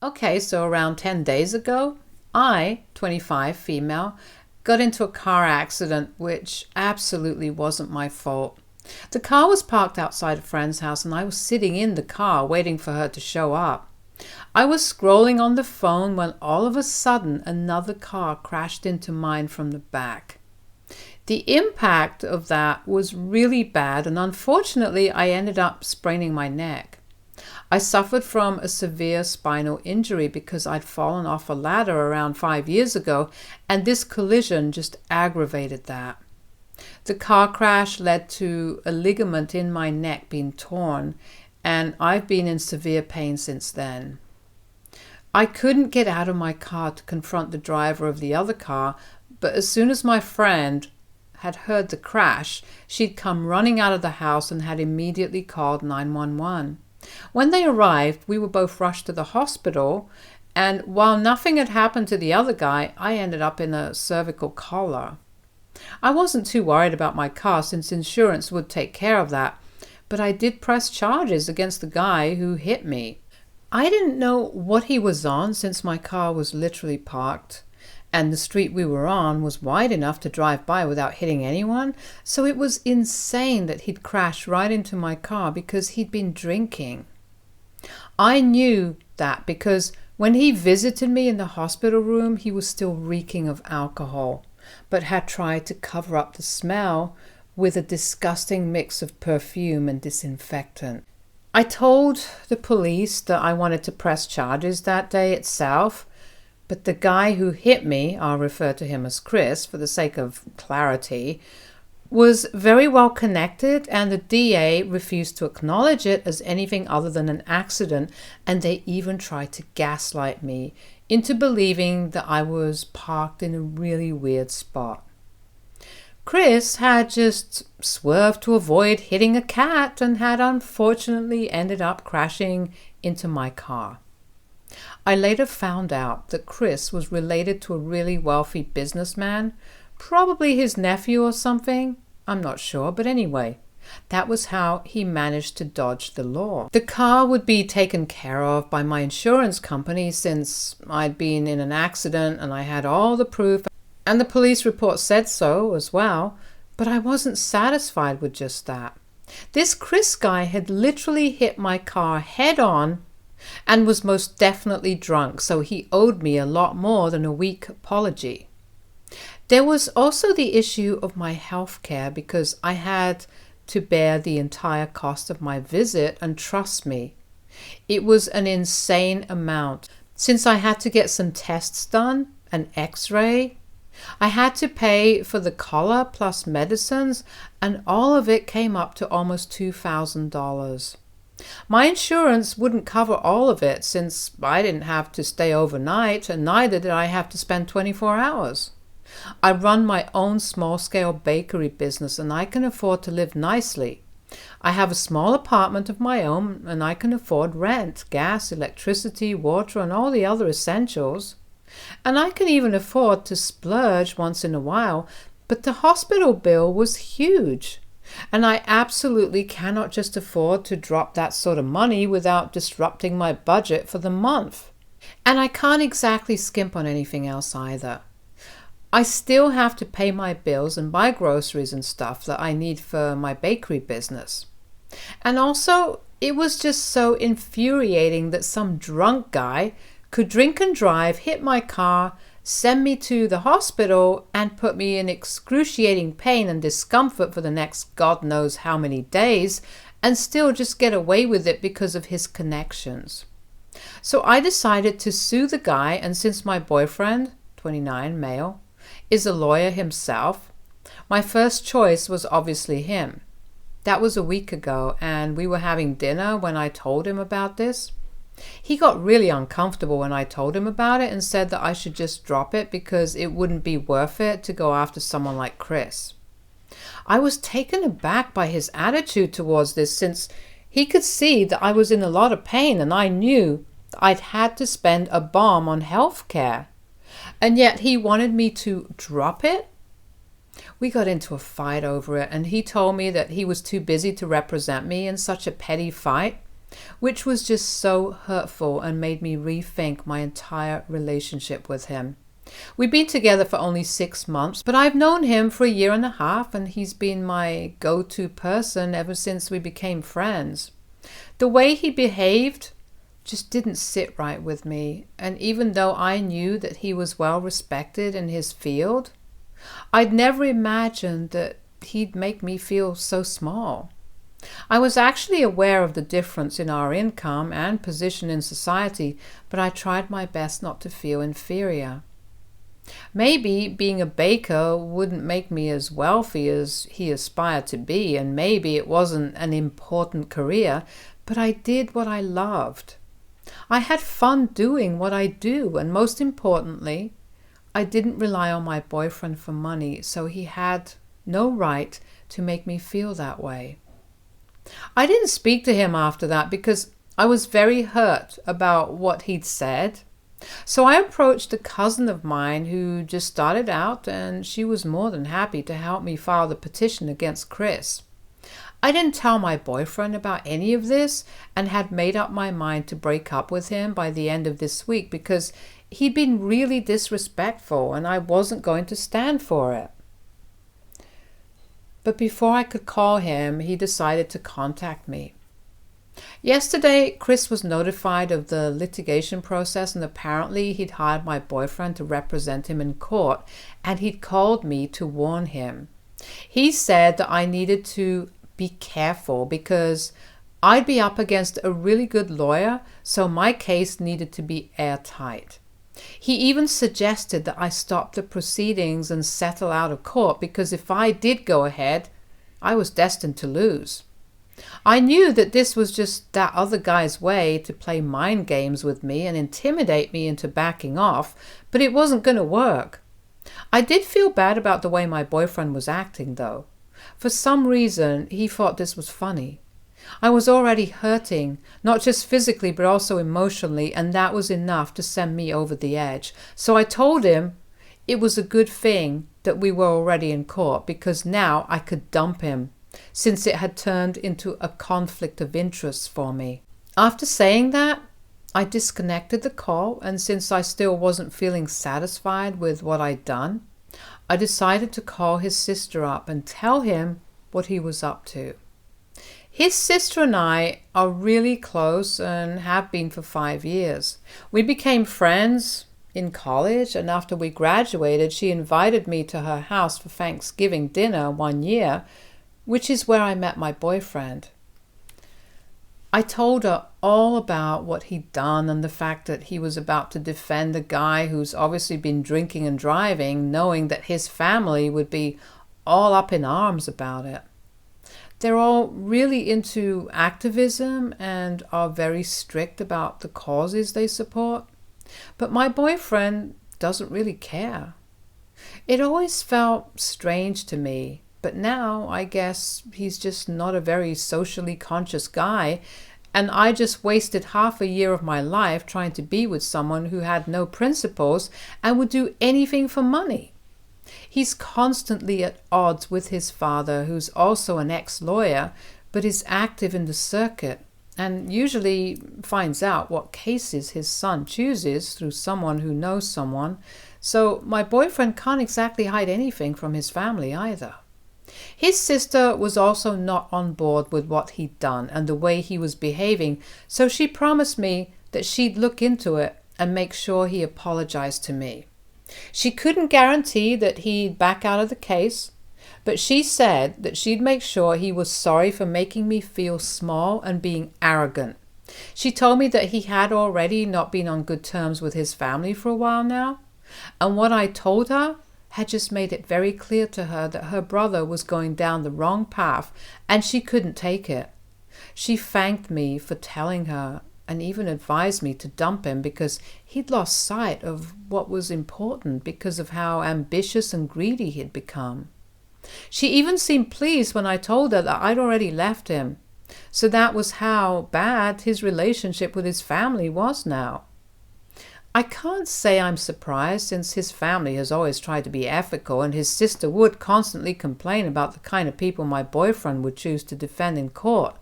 Okay, so around 10 days ago, I, 25, female, got into a car accident which absolutely wasn't my fault. The car was parked outside a friend's house and I was sitting in the car waiting for her to show up. I was scrolling on the phone when all of a sudden another car crashed into mine from the back. The impact of that was really bad, and unfortunately I ended up spraining my neck. I suffered from a severe spinal injury because I'd fallen off a ladder around 5 years ago, and this collision just aggravated that. The car crash led to a ligament in my neck being torn, and I've been in severe pain since then. I couldn't get out of my car to confront the driver of the other car, but as soon as my friend had heard the crash, she'd come running out of the house and had immediately called 911. When they arrived, we were both rushed to the hospital, and while nothing had happened to the other guy, I ended up in a cervical collar. I wasn't too worried about my car since insurance would take care of that, but I did press charges against the guy who hit me. I didn't know what he was on since my car was literally parked, and the street we were on was wide enough to drive by without hitting anyone, so it was insane that he'd crash right into my car because he'd been drinking. I knew that because when he visited me in the hospital room, he was still reeking of alcohol, but had tried to cover up the smell with a disgusting mix of perfume and disinfectant. I told the police that I wanted to press charges that day itself, but the guy who hit me, I'll refer to him as Chris for the sake of clarity, was very well connected, and the DA refused to acknowledge it as anything other than an accident, and they even tried to gaslight me into believing that I was parked in a really weird spot. Chris had just swerved to avoid hitting a cat and had unfortunately ended up crashing into my car. I later found out that Chris was related to a really wealthy businessman, probably his nephew or something, I'm not sure, but anyway, that was how he managed to dodge the law. The car would be taken care of by my insurance company since I'd been in an accident and I had all the proof, and the police report said so as well, but I wasn't satisfied with just that. This Chris guy had literally hit my car head on and was most definitely drunk, so he owed me a lot more than a weak apology. There was also the issue of my health care because I had to bear the entire cost of my visit, and trust me, it was an insane amount. Since I had to get some tests done, an x-ray, I had to pay for the collar plus medicines, and all of it came up to almost $2,000. My insurance wouldn't cover all of it since I didn't have to stay overnight, and neither did I have to spend 24 hours. I run my own small-scale bakery business and I can afford to live nicely. I have a small apartment of my own and I can afford rent, gas, electricity, water, and all the other essentials. And I can even afford to splurge once in a while, but the hospital bill was huge. And I absolutely cannot just afford to drop that sort of money without disrupting my budget for the month. And I can't exactly skimp on anything else either. I still have to pay my bills and buy groceries and stuff that I need for my bakery business. And also, it was just so infuriating that some drunk guy could drink and drive, hit my car, send me to the hospital, and put me in excruciating pain and discomfort for the next God knows how many days, and still just get away with it because of his connections. So I decided to sue the guy, and since my boyfriend, 29, male, is a lawyer himself, my first choice was obviously him. That was a week ago, and we were having dinner when I told him about this. He got really uncomfortable when I told him about it and said that I should just drop it because it wouldn't be worth it to go after someone like Chris. I was taken aback by his attitude towards this since he could see that I was in a lot of pain and I knew that I'd had to spend a bomb on health care. And yet he wanted me to drop it? We got into a fight over it and he told me that he was too busy to represent me in such a petty fight. which was just so hurtful and made me rethink my entire relationship with him. We've been together for only 6 months, but I've known him for a year and a half, and he's been my go-to person ever since we became friends. The way he behaved just didn't sit right with me, and even though I knew that he was well respected in his field, I'd never imagined that he'd make me feel so small. I was actually aware of the difference in our income and position in society, but I tried my best not to feel inferior. Maybe being a baker wouldn't make me as wealthy as he aspired to be, and maybe it wasn't an important career, but I did what I loved. I had fun doing what I do, and most importantly, I didn't rely on my boyfriend for money, so he had no right to make me feel that way. I didn't speak to him after that because I was very hurt about what he'd said. So I approached a cousin of mine who just started out, and she was more than happy to help me file the petition against Chris. I didn't tell my boyfriend about any of this and had made up my mind to break up with him by the end of this week because he'd been really disrespectful and I wasn't going to stand for it. But before I could call him, he decided to contact me. Yesterday, Chris was notified of the litigation process, and apparently he'd hired my boyfriend to represent him in court, and he'd called me to warn him. He said that I needed to be careful because I'd be up against a really good lawyer, so my case needed to be airtight. He even suggested that I stop the proceedings and settle out of court because if I did go ahead, I was destined to lose. I knew that this was just that other guy's way to play mind games with me and intimidate me into backing off, but it wasn't going to work. I did feel bad about the way my boyfriend was acting, though. For some reason, he thought this was funny. I was already hurting, not just physically but also emotionally, and that was enough to send me over the edge. So I told him it was a good thing that we were already in court because now I could dump him, since it had turned into a conflict of interest for me. After saying that, I disconnected the call, and since I still wasn't feeling satisfied with what I'd done, I decided to call his sister up and tell him what he was up to. His sister and I are really close and have been for 5 years. We became friends in college, and after we graduated, she invited me to her house for Thanksgiving dinner one year, which is where I met my boyfriend. I told her all about what he'd done and the fact that he was about to defend a guy who's obviously been drinking and driving, knowing that his family would be all up in arms about it. They're all really into activism and are very strict about the causes they support. But my boyfriend doesn't really care. It always felt strange to me. But now, I guess, he's just not a very socially conscious guy, and I just wasted half a year of my life trying to be with someone who had no principles and would do anything for money. He's constantly at odds with his father, who's also an ex-lawyer, but is active in the circuit, and usually finds out what cases his son chooses through someone who knows someone, so my boyfriend can't exactly hide anything from his family either. His sister was also not on board with what he'd done and the way he was behaving, so she promised me that she'd look into it and make sure he apologized to me. She couldn't guarantee that he'd back out of the case, but she said that she'd make sure he was sorry for making me feel small and being arrogant. She told me that he had already not been on good terms with his family for a while now, and what I told her had just made it very clear to her that her brother was going down the wrong path and she couldn't take it. She thanked me for telling her and even advised me to dump him because he'd lost sight of what was important because of how ambitious and greedy he'd become. She even seemed pleased when I told her that I'd already left him. So that was how bad his relationship with his family was now. I can't say I'm surprised, since his family has always tried to be ethical, and his sister would constantly complain about the kind of people my boyfriend would choose to defend in court,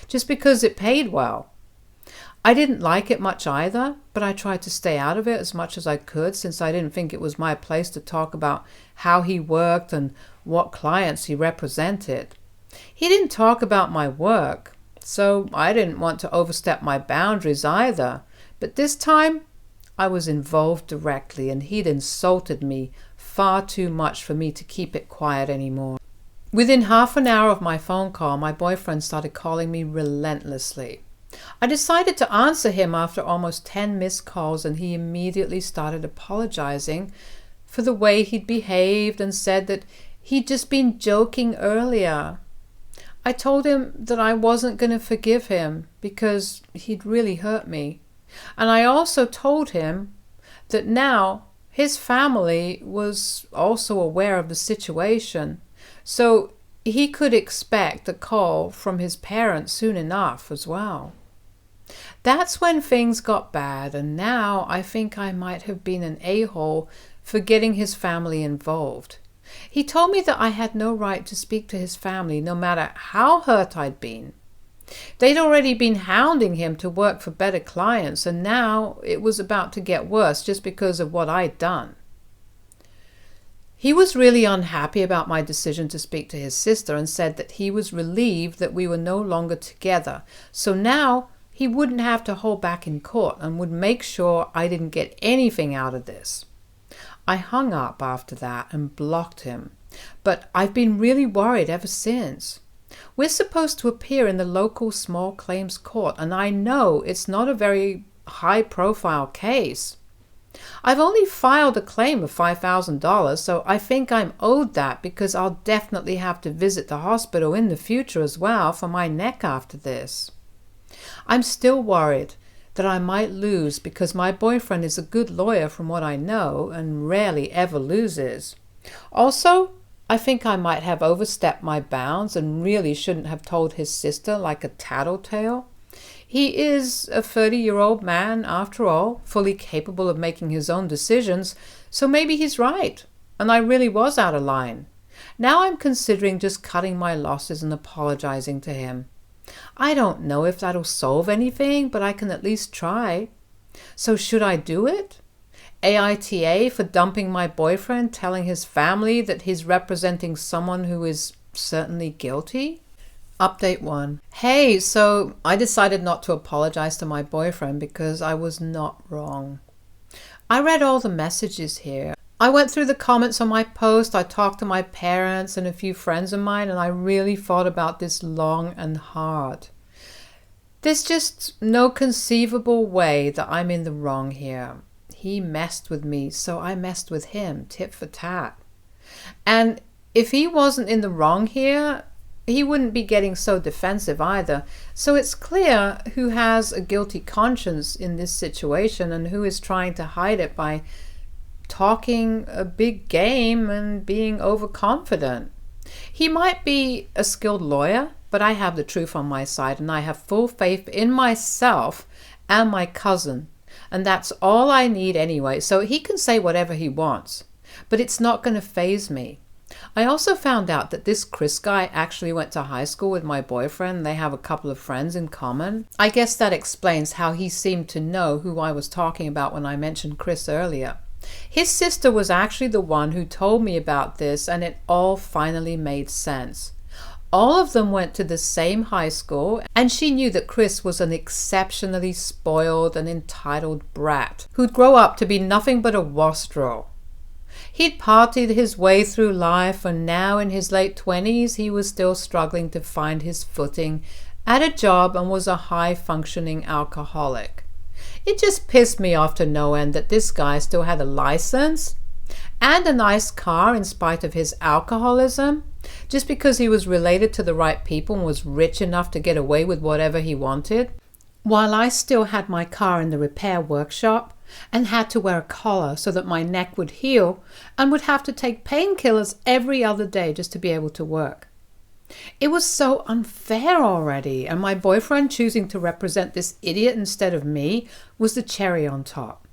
just because it paid well. I didn't like it much either, but I tried to stay out of it as much as I could since I didn't think it was my place to talk about how he worked and what clients he represented. He didn't talk about my work, so I didn't want to overstep my boundaries either. But this time, I was involved directly, and he'd insulted me far too much for me to keep it quiet anymore. Within half an hour of my phone call, my boyfriend started calling me relentlessly. I decided to answer him after almost 10 missed calls, and he immediately started apologizing for the way he'd behaved and said that he'd just been joking earlier. I told him that I wasn't going to forgive him because he'd really hurt me. And I also told him that now his family was also aware of the situation, so he could expect a call from his parents soon enough as well. That's when things got bad, and now I think I might have been an a-hole for getting his family involved. He told me that I had no right to speak to his family no matter how hurt I'd been. They'd already been hounding him to work for better clients, and now it was about to get worse just because of what I'd done. He was really unhappy about my decision to speak to his sister and said that he was relieved that we were no longer together, so now he wouldn't have to hold back in court and would make sure I didn't get anything out of this. I hung up after that and blocked him, but I've been really worried ever since. We're supposed to appear in the local small claims court, and I know it's not a very high-profile case. I've only filed a claim of $5,000, so I think I'm owed that because I'll definitely have to visit the hospital in the future as well for my neck after this. I'm still worried that I might lose because my boyfriend is a good lawyer from what I know and rarely ever loses. Also, I think I might have overstepped my bounds and really shouldn't have told his sister like a tattletale. He is a 30-year-old man, after all, fully capable of making his own decisions, so maybe he's right, and I really was out of line. Now I'm considering just cutting my losses and apologizing to him. I don't know if that'll solve anything, but I can at least try. So should I do it? AITA for dumping my boyfriend, telling his family that he's representing someone who is certainly guilty? Update 1. Hey, so I decided not to apologize to my boyfriend because I was not wrong. I read all the messages here. I went through the comments on my post, I talked to my parents and a few friends of mine, and I really thought about this long and hard. There's just no conceivable way that I'm in the wrong here. He messed with me, so I messed with him, tit for tat. And if he wasn't in the wrong here, he wouldn't be getting so defensive either. So it's clear who has a guilty conscience in this situation and who is trying to hide it by talking a big game and being overconfident. He might be a skilled lawyer, but I have the truth on my side, and I have full faith in myself and my cousin, and that's all I need anyway, so he can say whatever he wants, but it's not going to faze me. I also found out that this Chris guy actually went to high school with my boyfriend. They have a couple of friends in common. I guess that explains how he seemed to know who I was talking about when I mentioned Chris earlier. His sister was actually the one who told me about this, and it all finally made sense. All of them went to the same high school, and she knew that Chris was an exceptionally spoiled and entitled brat who'd grow up to be nothing but a wastrel. He'd partied his way through life, and now in his late 20s he was still struggling to find his footing at a job and was a high-functioning alcoholic. It just pissed me off to no end that this guy still had a license and a nice car in spite of his alcoholism, just because he was related to the right people and was rich enough to get away with whatever he wanted, while I still had my car in the repair workshop and had to wear a collar so that my neck would heal and would have to take painkillers every other day just to be able to work. It was so unfair already, and my boyfriend choosing to represent this idiot instead of me was the cherry on top.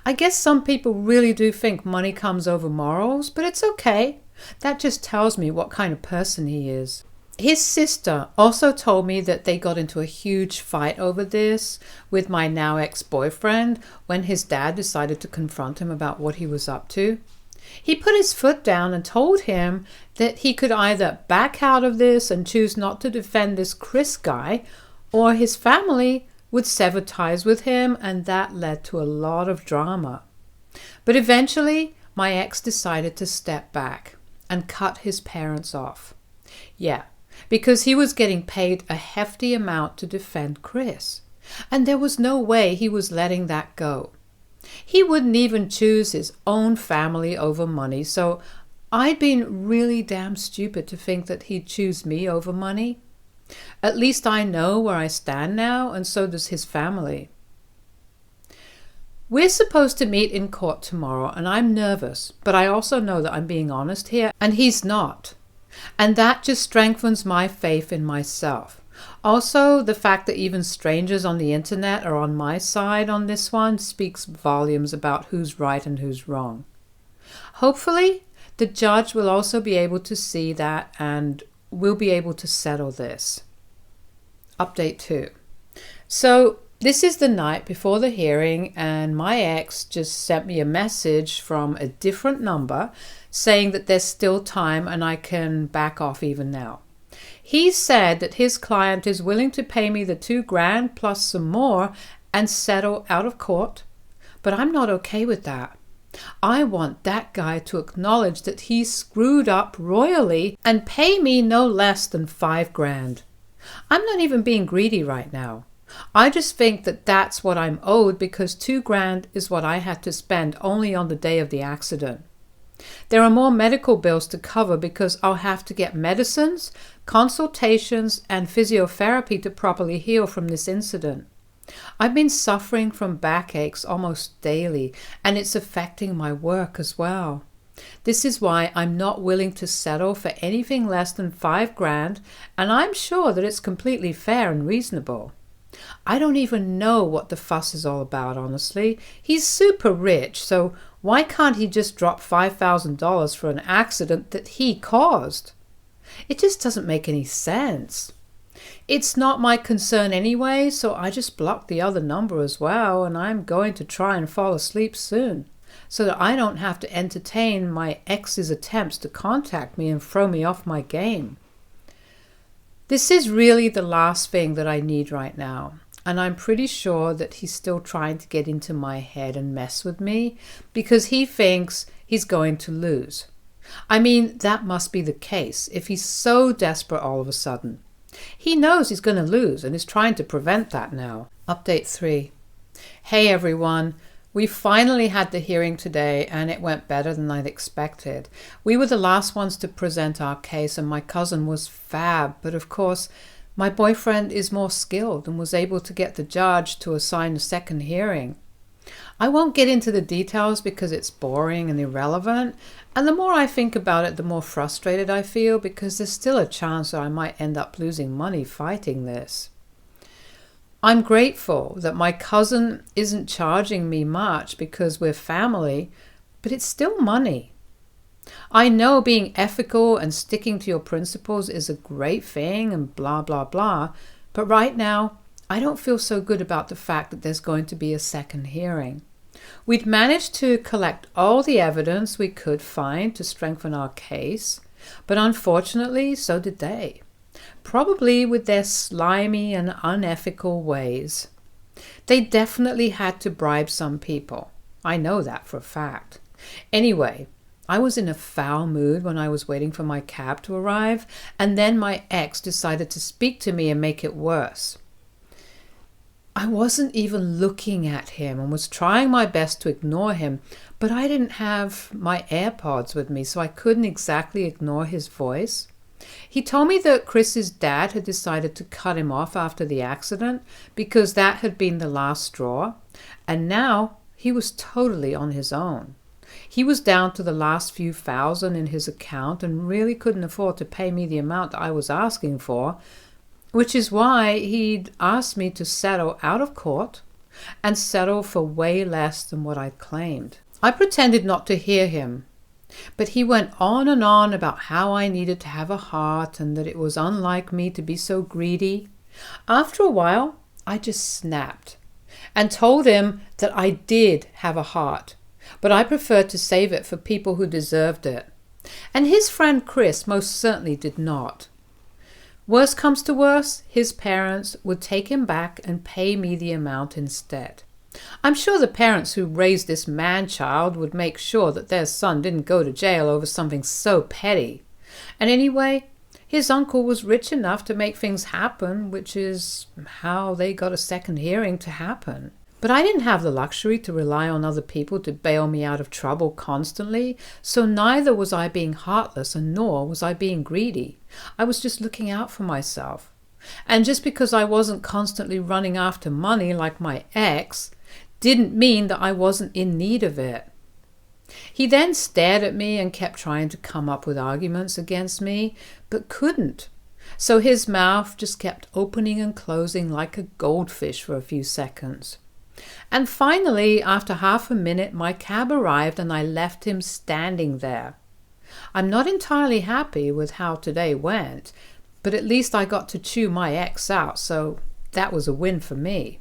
I guess some people really do think money comes over morals, but it's okay. That just tells me what kind of person he is. His sister also told me that they got into a huge fight over this with my now ex-boyfriend when his dad decided to confront him about what he was up to. He put his foot down and told him that he could either back out of this and choose not to defend this Chris guy, or his family would sever ties with him, and that led to a lot of drama. But eventually, my ex decided to step back and cut his parents off. Yeah, because he was getting paid a hefty amount to defend Chris, and there was no way he was letting that go. He wouldn't even choose his own family over money, so I'd been really damn stupid to think that he'd choose me over money. At least I know where I stand now, and so does his family. We're supposed to meet in court tomorrow, and I'm nervous, but I also know that I'm being honest here, and he's not. And that just strengthens my faith in myself. Also, the fact that even strangers on the internet are on my side on this one speaks volumes about who's right and who's wrong. Hopefully, the judge will also be able to see that and we'll be able to settle this. Update 2. So, this is the night before the hearing, and my ex just sent me a message from a different number saying that there's still time and I can back off even now. He said that his client is willing to pay me the $2,000 plus some more and settle out of court, but I'm not okay with that. I want that guy to acknowledge that he screwed up royally and pay me no less than $5,000. I'm not even being greedy right now. I just think that that's what I'm owed because $2,000 is what I had to spend only on the day of the accident. There are more medical bills to cover because I'll have to get medicines, consultations, and physiotherapy to properly heal from this incident. I've been suffering from backaches almost daily, and it's affecting my work as well. This is why I'm not willing to settle for anything less than $5,000, and I'm sure that it's completely fair and reasonable. I don't even know what the fuss is all about, honestly. He's super rich, so why can't he just drop $5,000 for an accident that he caused? It just doesn't make any sense. It's not my concern anyway, so I just blocked the other number as well, and I'm going to try and fall asleep soon, so that I don't have to entertain my ex's attempts to contact me and throw me off my game. This is really the last thing that I need right now, and I'm pretty sure that he's still trying to get into my head and mess with me because he thinks he's going to lose. I mean, that must be the case if he's so desperate all of a sudden. He knows he's going to lose and is trying to prevent that now. Update 3. Hey everyone. We finally had the hearing today and it went better than I'd expected. We were the last ones to present our case and my cousin was fab, but of course my boyfriend is more skilled and was able to get the judge to assign a second hearing. I won't get into the details because it's boring and irrelevant, and the more I think about it, the more frustrated I feel because there's still a chance that I might end up losing money fighting this. I'm grateful that my cousin isn't charging me much because we're family, but it's still money. I know being ethical and sticking to your principles is a great thing and blah, blah, blah, but right now, I don't feel so good about the fact that there's going to be a second hearing. We'd managed to collect all the evidence we could find to strengthen our case, but unfortunately, so did they. Probably with their slimy and unethical ways. They definitely had to bribe some people. I know that for a fact. Anyway, I was in a foul mood when I was waiting for my cab to arrive, and then my ex decided to speak to me and make it worse. I wasn't even looking at him and was trying my best to ignore him, but I didn't have my AirPods with me, so I couldn't exactly ignore his voice. He told me that Chris's dad had decided to cut him off after the accident because that had been the last straw, and now he was totally on his own. He was down to the last few thousand in his account and really couldn't afford to pay me the amount that I was asking for, which is why he'd asked me to settle out of court and settle for way less than what I'd claimed. I pretended not to hear him But he went on and on about how I needed to have a heart and that it was unlike me to be so greedy. After a while, I just snapped and told him that I did have a heart, but I preferred to save it for people who deserved it. And his friend Chris most certainly did not. Worst comes to worst, his parents would take him back and pay me the amount instead. I'm sure the parents who raised this man-child would make sure that their son didn't go to jail over something so petty. And anyway, his uncle was rich enough to make things happen, which is how they got a second hearing to happen. But I didn't have the luxury to rely on other people to bail me out of trouble constantly, so neither was I being heartless and nor was I being greedy. I was just looking out for myself. And just because I wasn't constantly running after money like my ex, didn't mean that I wasn't in need of it. He then stared at me and kept trying to come up with arguments against me, but couldn't. So his mouth just kept opening and closing like a goldfish for a few seconds. And finally, after half a minute, my cab arrived and I left him standing there. I'm not entirely happy with how today went, but at least I got to chew my ex out, so that was a win for me.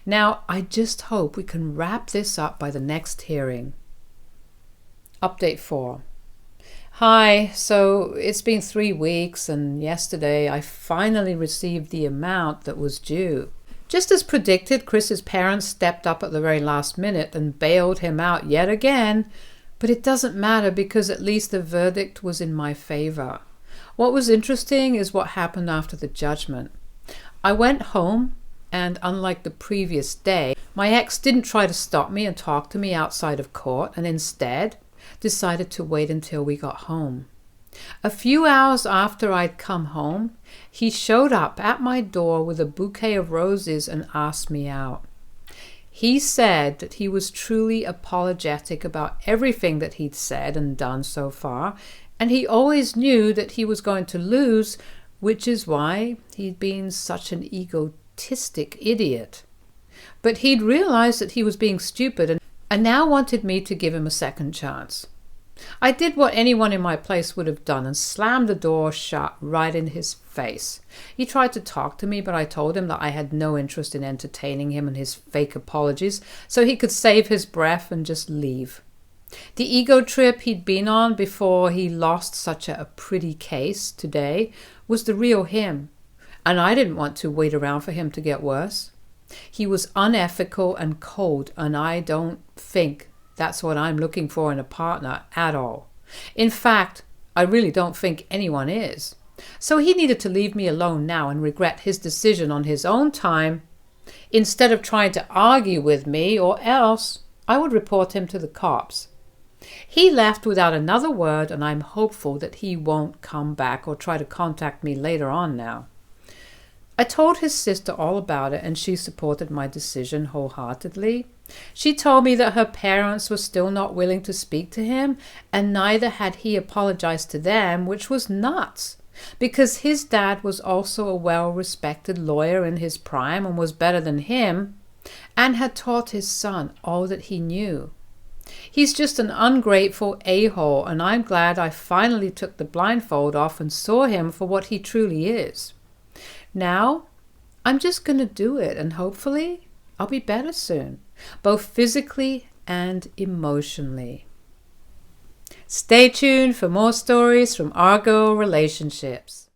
Now, I just hope we can wrap this up by the next hearing. Update 4. Hi, so it's been 3 weeks and yesterday I finally received the amount that was due. Just as predicted, Chris's parents stepped up at the very last minute and bailed him out yet again, but it doesn't matter because at least the verdict was in my favor. What was interesting is what happened after the judgment. I went home, and unlike the previous day, my ex didn't try to stop me and talk to me outside of court, and instead decided to wait until we got home. A few hours after I'd come home, he showed up at my door with a bouquet of roses and asked me out. He said that he was truly apologetic about everything that he'd said and done so far, and he always knew that he was going to lose, which is why he'd been such an egotistic idiot. But he'd realized that he was being stupid and now wanted me to give him a second chance. I did what anyone in my place would have done and slammed the door shut right in his face. He tried to talk to me, but I told him that I had no interest in entertaining him and his fake apologies, so he could save his breath and just leave. The ego trip he'd been on before he lost such a pretty case today was the real him, and I didn't want to wait around for him to get worse. He was unethical and cold, and I don't think that's what I'm looking for in a partner at all. In fact, I really don't think anyone is. So he needed to leave me alone now and regret his decision on his own time instead of trying to argue with me, or else I would report him to the cops. He left without another word, and I'm hopeful that he won't come back or try to contact me later on now. I told his sister all about it, and she supported my decision wholeheartedly. She told me that her parents were still not willing to speak to him, and neither had he apologized to them, which was nuts, because his dad was also a well-respected lawyer in his prime and was better than him, and had taught his son all that he knew. He's just an ungrateful a-hole, and I'm glad I finally took the blindfold off and saw him for what he truly is. Now, I'm just going to do it, and hopefully I'll be better soon, both physically and emotionally. Stay tuned for more stories from Argo Relationships.